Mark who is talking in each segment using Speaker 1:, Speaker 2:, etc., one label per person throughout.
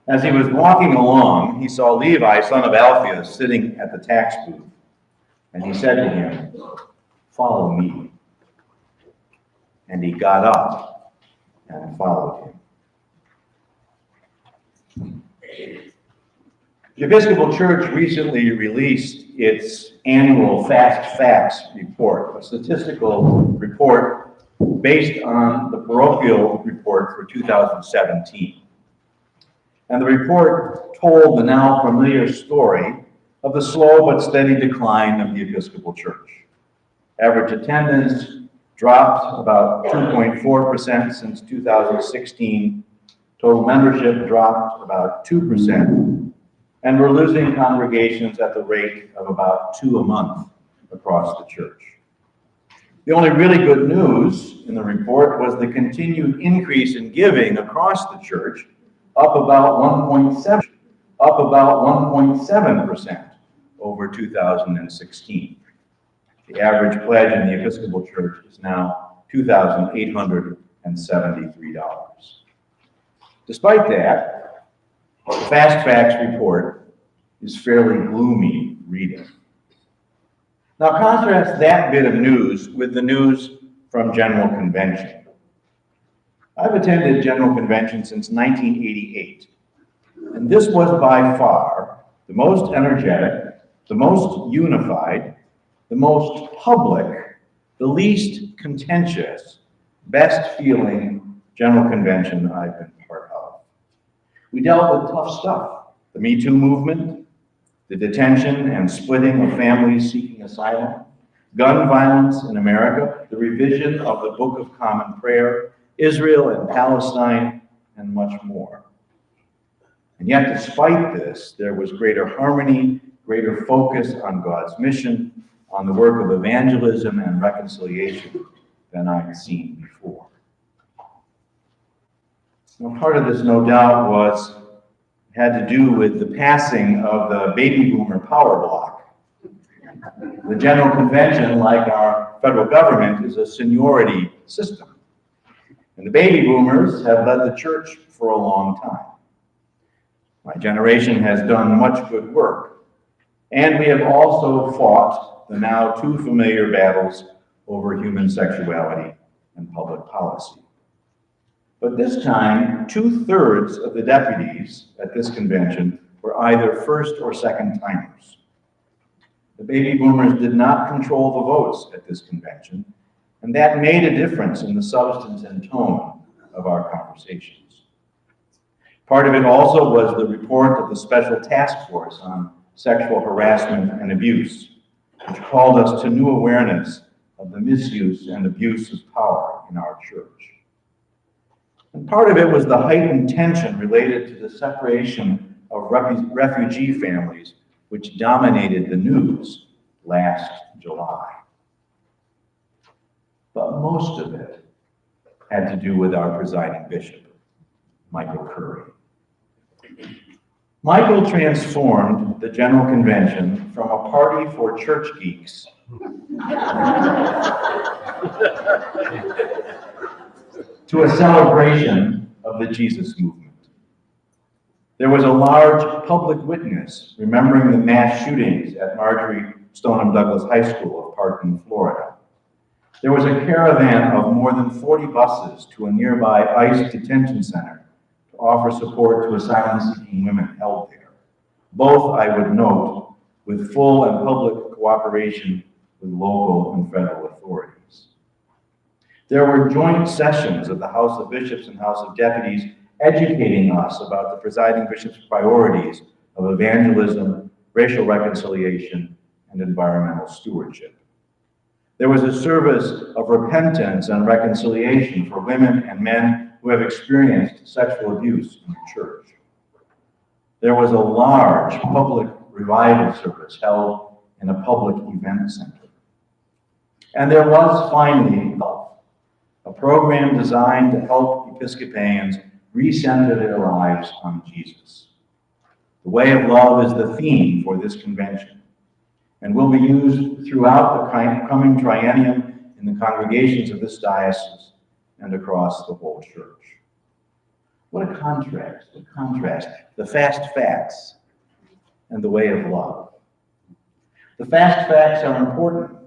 Speaker 1: As he was walking along, he saw Levi, son of Alphaeus, sitting at the tax booth. And he said to him, "Follow me." And he got up and followed him. The Episcopal Church recently released its annual Fast Facts report, a statistical report based on the parochial report for 2017. And the report told the now familiar story of the slow but steady decline of the Episcopal Church. Average attendance dropped about 2.4% since 2016. Total membership dropped about 2%. And we're losing congregations at the rate of about 2 a month across the church. The only really good news in the report was the continued increase in giving across the church, up about 1.7% over 2016. The average pledge in the Episcopal Church is now $2,873. Despite that, the Fast Facts report is fairly gloomy reading. Now contrast that bit of news with the news from General Convention. I've attended General Convention since 1988, and this was by far the most energetic, the most unified, the most public, the least contentious, best feeling General Convention I've been part of. We dealt with tough stuff: the Me Too movement, the detention and splitting of families seeking asylum, gun violence in America, the revision of the Book of Common Prayer, Israel and Palestine, and much more. And yet, despite this, there was greater harmony, greater focus on God's mission, on the work of evangelism and reconciliation than I've seen before. Now, part of this, no doubt, had to do with the passing of the baby boomer power block. The General Convention, like our federal government, is a seniority system. And the baby boomers have led the church for a long time. My generation has done much good work, and we have also fought the now too familiar battles over human sexuality and public policy. But this time, 2/3 of the deputies at this convention were either first or second timers. The baby boomers did not control the votes at this convention, and that made a difference in the substance and tone of our conversations. Part of it also was the report of the Special Task Force on Sexual Harassment and Abuse, which called us to new awareness of the misuse and abuse of power in our church. And part of it was the heightened tension related to the separation of refugee families, which dominated the news last July. But most of it had to do with our presiding bishop, Michael Curry. Michael transformed the General Convention from a party for church geeks to a celebration of the Jesus movement. There was a large public witness remembering the mass shootings at Marjory Stoneman Douglas High School of Parkland, Florida. There was a caravan of more than 40 buses to a nearby ICE detention center to offer support to asylum-seeking women held there. Both, I would note, with full and public cooperation with local and federal authorities. There were joint sessions of the House of Bishops and House of Deputies educating us about the presiding bishop's priorities of evangelism, racial reconciliation, and environmental stewardship. There was a service of repentance and reconciliation for women and men who have experienced sexual abuse in the church. There was a large public revival service held in a public event center. And there was finally a program designed to help Episcopalians recenter their lives on Jesus. The way of love is the theme for this convention, and will be used throughout the coming triennium in the congregations of this diocese and across the whole church. What a contrast, the fast facts and the way of love. The fast facts are important.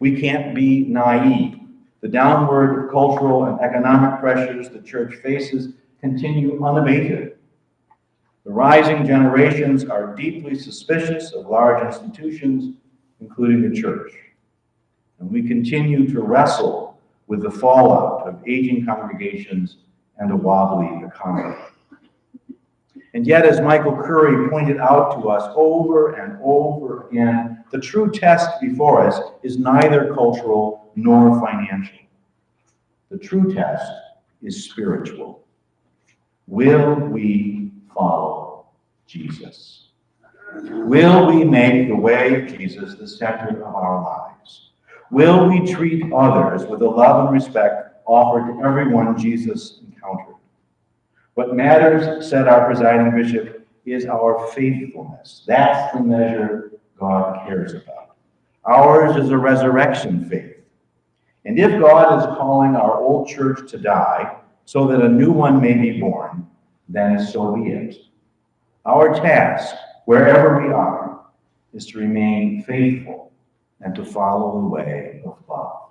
Speaker 1: We can't be naive. The downward cultural and economic pressures the church faces continue unabated. The rising generations are deeply suspicious of large institutions, including the church. And we continue to wrestle with the fallout of aging congregations and a wobbly economy. And yet, as Michael Curry pointed out to us over and over again, the true test before us is neither cultural nor financial. The true test is spiritual. Will we follow Jesus? Will we make the way of Jesus the center of our lives? Will we treat others with the love and respect offered to everyone Jesus encountered? What matters, said our presiding bishop, is our faithfulness. That's the measure God cares about. Ours is a resurrection faith. And if God is calling our old church to die so that a new one may be born, then so be it. Our task, wherever we are, is to remain faithful and to follow the way of love.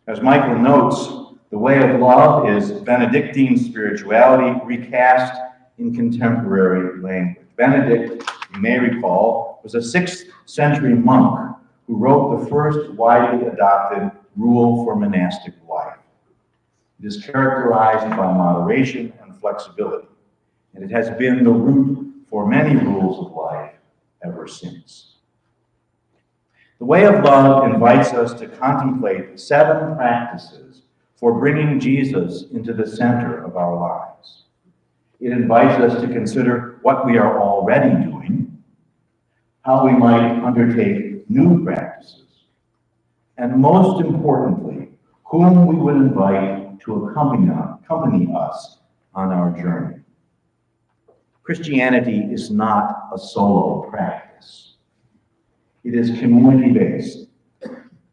Speaker 1: As Michael notes, the way of love is Benedictine spirituality recast in contemporary language. Benedict, you may recall, was a 6th century monk who wrote the first widely adopted rule for monastic life. It is characterized by moderation and flexibility, and it has been the root for many rules of life ever since. The way of love invites us to contemplate 7 practices for bringing Jesus into the center of our lives. It invites us to consider what we are already doing, how we might undertake new practices, and most importantly, whom we would invite to accompany us on our journey. Christianity is not a solo practice. It is community-based,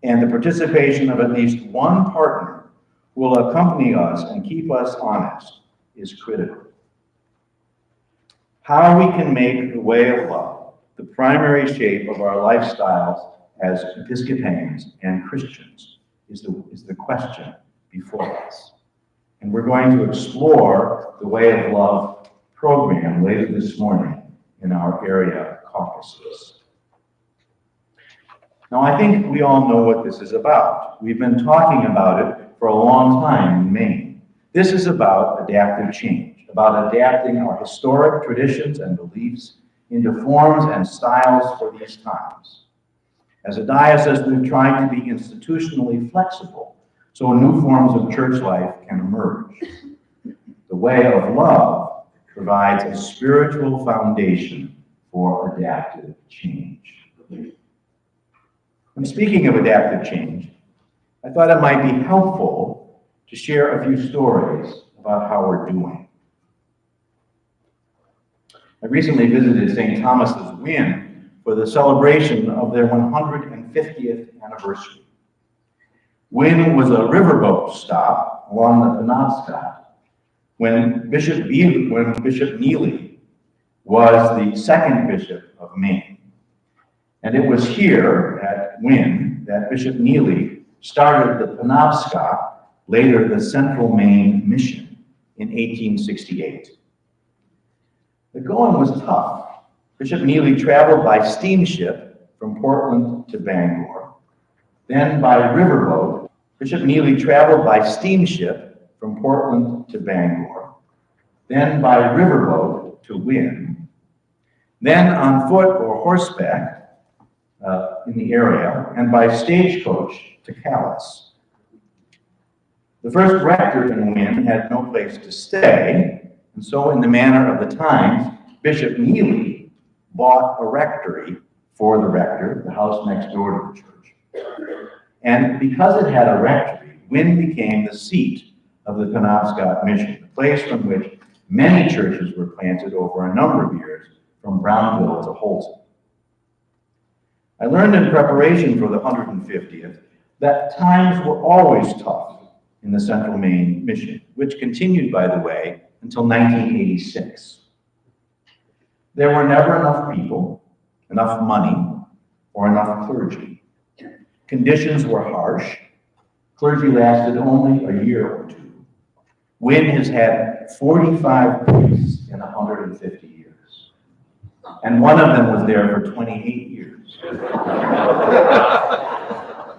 Speaker 1: and the participation of at least one partner who will accompany us and keep us honest is critical. How we can make the way of love the primary shape of our lifestyles as Episcopalians and Christians is the question before us. And we're going to explore the Way of Love program later this morning in our area caucuses. Now, I think we all know what this is about. We've been talking about it for a long time in Maine. This is about adaptive change, about adapting our historic traditions and beliefs into forms and styles for these times. As a diocese, we've tried to be institutionally flexible so new forms of church life can emerge. The Way of Love provides a spiritual foundation for adaptive change. And speaking of adaptive change, I thought it might be helpful to share a few stories about how we're doing. I recently visited St. Thomas's Wynn for the celebration of their 150th anniversary. Wynn was a riverboat stop along the Penobscot when Bishop Neely was the second bishop of Maine. And it was here at Wynn that Bishop Neely started the Penobscot, later the Central Maine Mission, in 1868. The going was tough. Bishop Neely traveled by steamship from Portland to Bangor. Then by riverboat, Bishop Neely traveled by steamship from Portland to Bangor. Then by riverboat to Wynn. Then on foot or horseback in the area, and by stagecoach to Calais. The first rector in Wynn had no place to stay, and so in the manner of the times, Bishop Neely bought a rectory for the rector, the house next door to the church. And because it had a rectory, Wynn became the seat of the Penobscot Mission, the place from which many churches were planted over a number of years, from Brownville to Holton. I learned in preparation for the 150th that times were always tough in the Central Maine mission, which continued, by the way, until 1986. There were never enough people, enough money, or enough clergy. Conditions were harsh. Clergy lasted only a year or two. Wynne has had 45 priests in 150 years. And one of them was there for 28 years.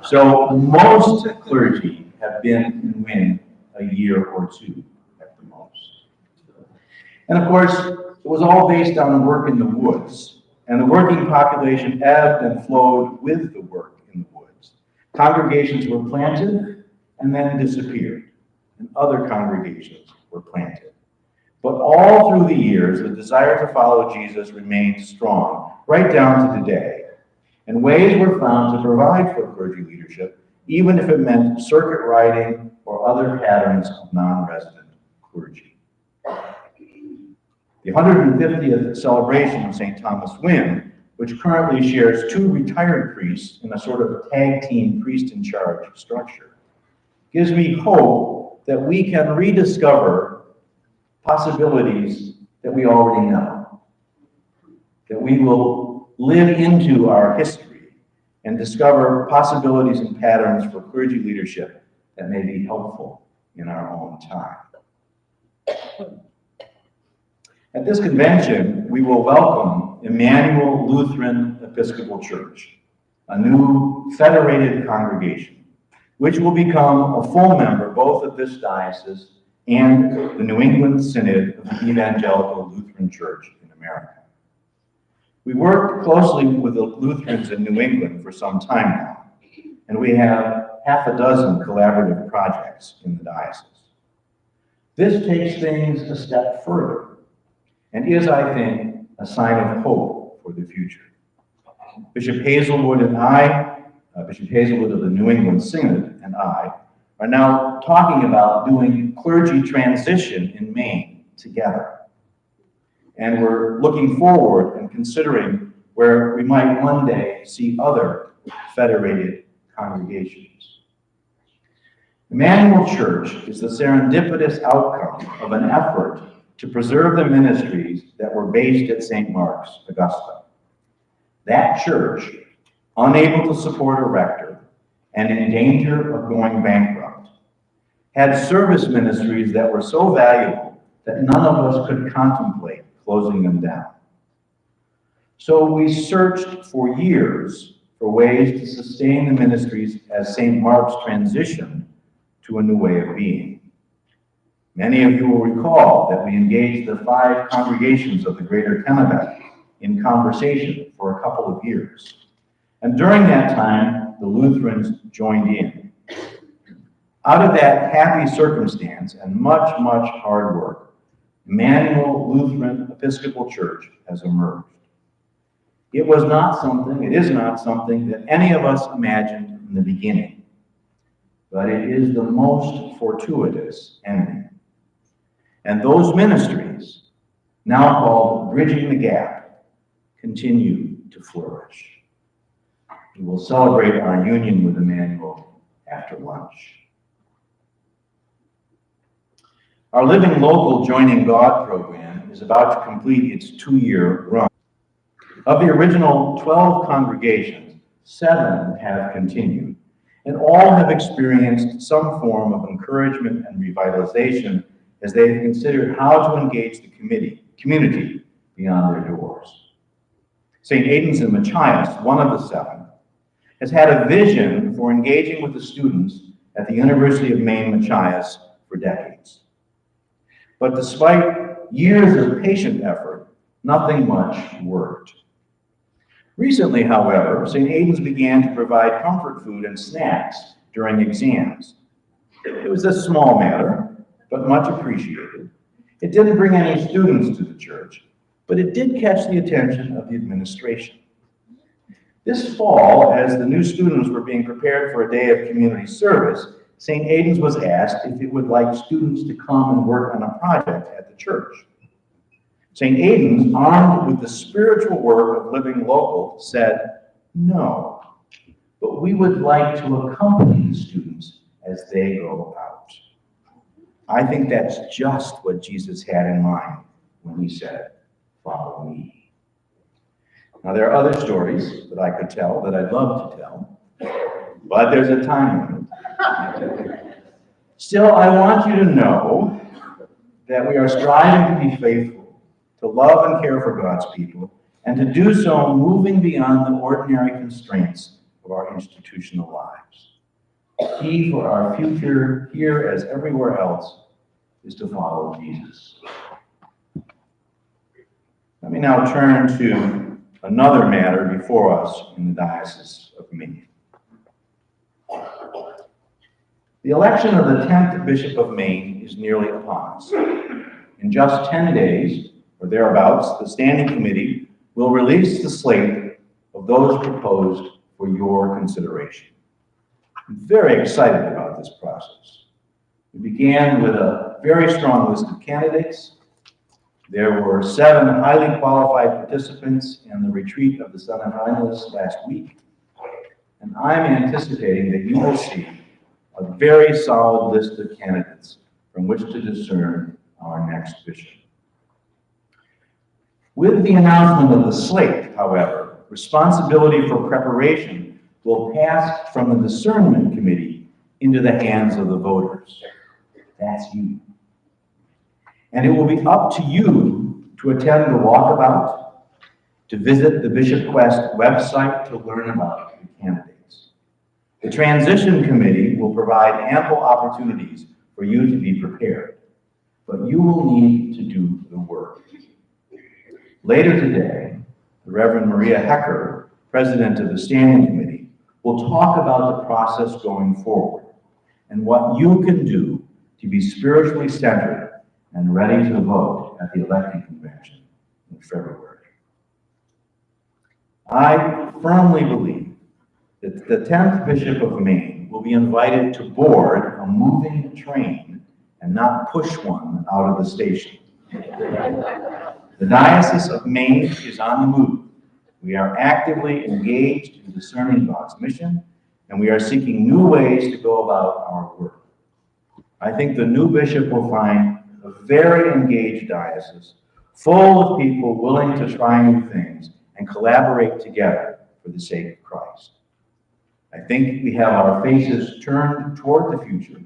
Speaker 1: So most clergy have been in Wynne a year or two at the most. And of course, it was all based on work in the woods, and the working population ebbed and flowed with the work in the woods. Congregations were planted and then disappeared, and other congregations were planted. But all through the years, the desire to follow Jesus remained strong, right down to today. And ways were found to provide for clergy leadership, even if it meant circuit riding or other patterns of non-resident clergy. The 150th celebration of St. Thomas Wynne, which currently shares 2 retired priests in a sort of tag team priest-in-charge structure, gives me hope that we can rediscover possibilities that we already know, that we will live into our history and discover possibilities and patterns for clergy leadership that may be helpful in our own time. At this convention, we will welcome Emmanuel Lutheran Episcopal Church, a new federated congregation, which will become a full member both of this diocese and the New England Synod of the Evangelical Lutheran Church in America. We worked closely with the Lutherans in New England for some time now, and we have half a dozen collaborative projects in the diocese. This takes things a step further and is, I think, a sign of hope for the future. Bishop Hazelwood and I, Bishop Hazelwood of the New England Synod and I, are now talking about doing clergy transition in Maine together. And we're looking forward and considering where we might one day see other federated congregations. Emmanuel Church is the serendipitous outcome of an effort to preserve the ministries that were based at St. Mark's, Augusta. That church, unable to support a rector and in danger of going bankrupt, had service ministries that were so valuable that none of us could contemplate closing them down. So we searched for years for ways to sustain the ministries as St. Mark's transitioned to a new way of being. Many of you will recall that we engaged the 5 congregations of the Greater Kennebec in conversation for a couple of years. And during that time, the Lutherans joined in. Out of that happy circumstance and much, much hard work, Emmanuel Lutheran Episcopal Church has emerged. It is not something that any of us imagined in the beginning, but it is the most fortuitous ending. And those ministries, now called Bridging the Gap, continue to flourish. We will celebrate our union with Emmanuel after lunch. Our Living Local Joining God program is about to complete its 2-year run. Of the original 12 congregations, 7 have continued, and all have experienced some form of encouragement and revitalization as they have considered how to engage the community beyond their doors. St. Aidan's in Machias, one of the 7, has had a vision for engaging with the students at the University of Maine, Machias for decades. But despite years of patient effort, nothing much worked. Recently, however, St. Aidan's began to provide comfort food and snacks during exams. It was a small matter, but much appreciated. It didn't bring any students to the church, but it did catch the attention of the administration. This fall, as the new students were being prepared for a day of community service, St. Aidan's was asked if it would like students to come and work on a project at the church. St. Aidan's, armed with the spiritual work of Living Local, said, "No, but we would like to accompany the students as they go out. I think that's just what Jesus had in mind when he said, "Follow me." Now, there are other stories that I could tell that I'd love to tell, but there's a time limit. Still, I want you to know that we are striving to be faithful, to love and care for God's people, and to do so moving beyond the ordinary constraints of our institutional lives. The key for our future, here as everywhere else, is to follow Jesus. Let me now turn to another matter before us in the Diocese of Maine. The election of the 10th Bishop of Maine is nearly upon us. In just 10 days, or thereabouts, the Standing Committee will release the slate of those proposed for your consideration. I'm very excited about this process. We began with a very strong list of candidates. There were 7 highly qualified participants in the retreat of the semifinalists last week, and I'm anticipating that you will see a very solid list of candidates from which to discern our next bishop. With the announcement of the slate, however, responsibility for preparation will pass from the discernment committee into the hands of the voters. That's you. And it will be up to you to attend the walkabout, to visit the Bishop Quest website to learn about the candidates. The transition committee will provide ample opportunities for you to be prepared, but you will need to do the work. Later today, the Reverend Maria Hecker, president of the Standing Committee, will talk about the process going forward and what you can do to be spiritually centered and ready to vote at the electing convention in February. I firmly believe that the 10th Bishop of Maine will be invited to board a moving train and not push one out of the station. The Diocese of Maine is on the move. We are actively engaged in discerning God's mission, and we are seeking new ways to go about our work. I think the new bishop will find a very engaged diocese, full of people willing to try new things and collaborate together for the sake of Christ. I think we have our faces turned toward the future,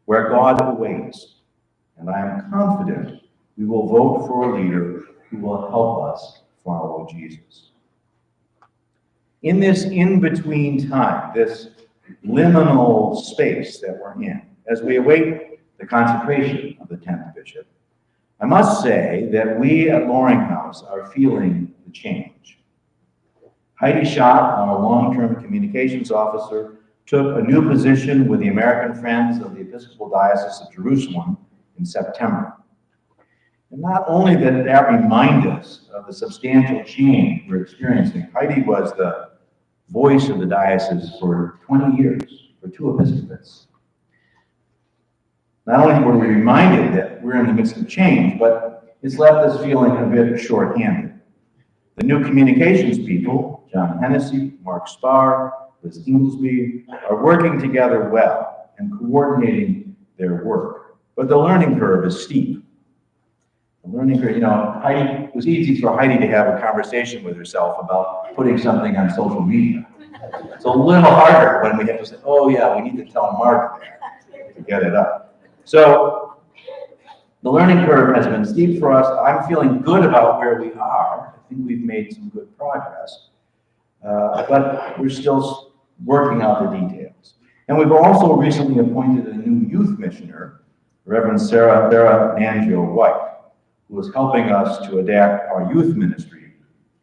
Speaker 1: where God awaits, and I am confident we will vote for a leader who will help us follow Jesus. In this in-between time, this liminal space that we're in, as we await the consecration of the 10th bishop, I must say that we at Loring House are feeling the change. Heidi Schott, our long-term communications officer, took a new position with the American Friends of the Episcopal Diocese of Jerusalem in September. And not only did that remind us of the substantial change we're experiencing, Heidi was the voice of the diocese for 20 years, for 2 episcopates. Not only were we reminded that we're in the midst of change, but it's left us feeling a bit short-handed. The new communications people, John Hennessy, Mark Spar, Liz Inglesby, are working together well and coordinating their work. But the learning curve is steep. The learning curve, Heidi, it was easy for Heidi to have a conversation with herself about putting something on social media. It's a little harder when we have to say, oh yeah, we need to tell Mark there to get it up. So the learning curve has been steep for us. I'm feeling good about where we are. I think we've made some good progress, but we're still working out the details. And we've also recently appointed a new youth missioner, Reverend Sarah Nangio-White, who is helping us to adapt our youth ministry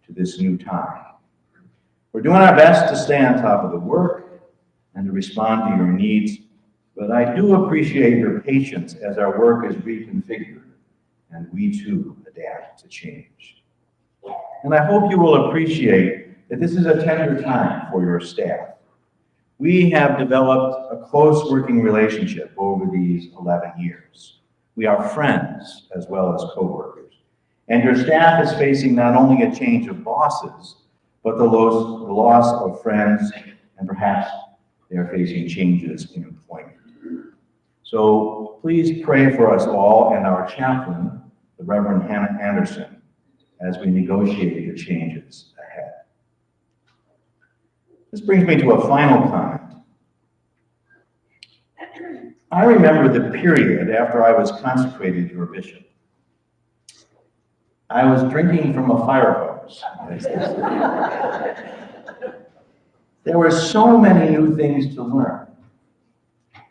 Speaker 1: to this new time. We're doing our best to stay on top of the work and to respond to your needs, but I do appreciate your patience as our work is reconfigured and we too adapt to change. And I hope you will appreciate that this is a tender time for your staff. We have developed a close working relationship over these 11 years. We are friends as well as co-workers. And your staff is facing not only a change of bosses, but the loss of friends, and perhaps they are facing changes in employment. So please pray for us all and our chaplain, the Reverend Hannah Anderson, as we negotiate the changes ahead. This brings me to a final comment. I remember the period after I was consecrated your bishop. I was drinking from a fire hose. There were so many new things to learn.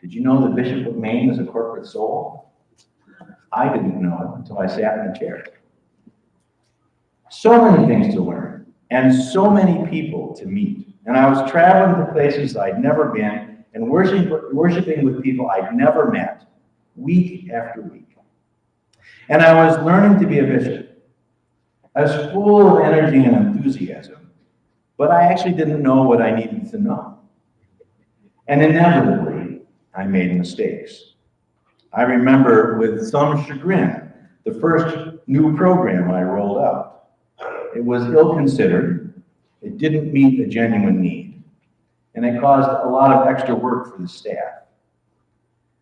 Speaker 1: Did you know the Bishop of Maine is a corporate soul? I didn't know until I sat in the chair. So many things to learn, and so many people to meet. And I was traveling to places I'd never been and worshiping with people I'd never met, week after week. And I was learning to be a bishop. I was full of energy and enthusiasm, but I actually didn't know what I needed to know. And inevitably, I made mistakes. I remember with some chagrin the first new program I rolled out. It was ill-considered, it didn't meet a genuine need, and it caused a lot of extra work for the staff.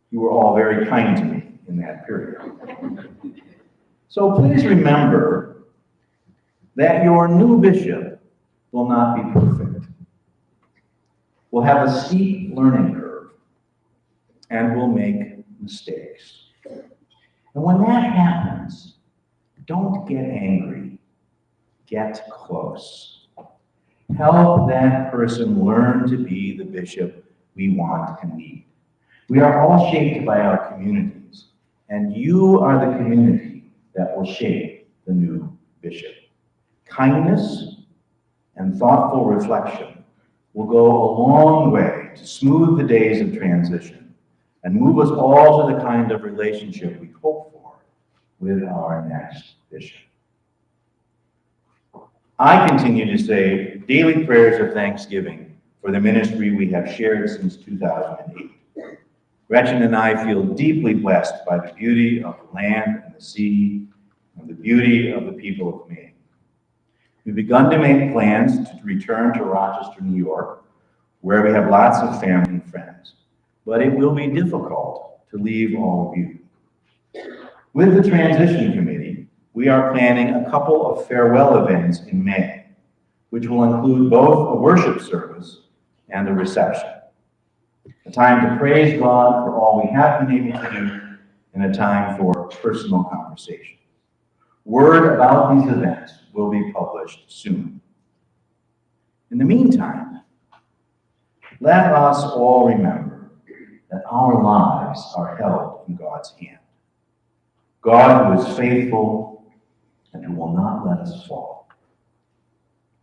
Speaker 1: You were all very kind to me in that period. So please remember that your new bishop will not be perfect. We'll have a steep learning curve, and we'll make mistakes. And when that happens, don't get angry. Get close. Help that person learn to be the bishop we want and need. We are all shaped by our communities, and you are the community that will shape the new bishop. Kindness and thoughtful reflection will go a long way to smooth the days of transition and move us all to the kind of relationship we hope for with our next bishop. I continue to say daily prayers of thanksgiving for the ministry we have shared since 2008. Gretchen and I feel deeply blessed by the beauty of the land and the sea and the beauty of the people of Maine. We've begun to make plans to return to Rochester, New York, where we have lots of family and friends, but it will be difficult to leave all of you. With the transition committee, we are planning a couple of farewell events in May, which will include both a worship service and a reception. A time to praise God for all we have been able to do, and a time for personal conversation. Word about these events will be published soon. In the meantime, let us all remember that our lives are held in God's hand. God who is faithful and who will not let us fall.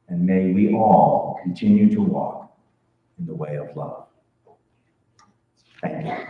Speaker 1: And may we all continue to walk in the way of love. Thank you.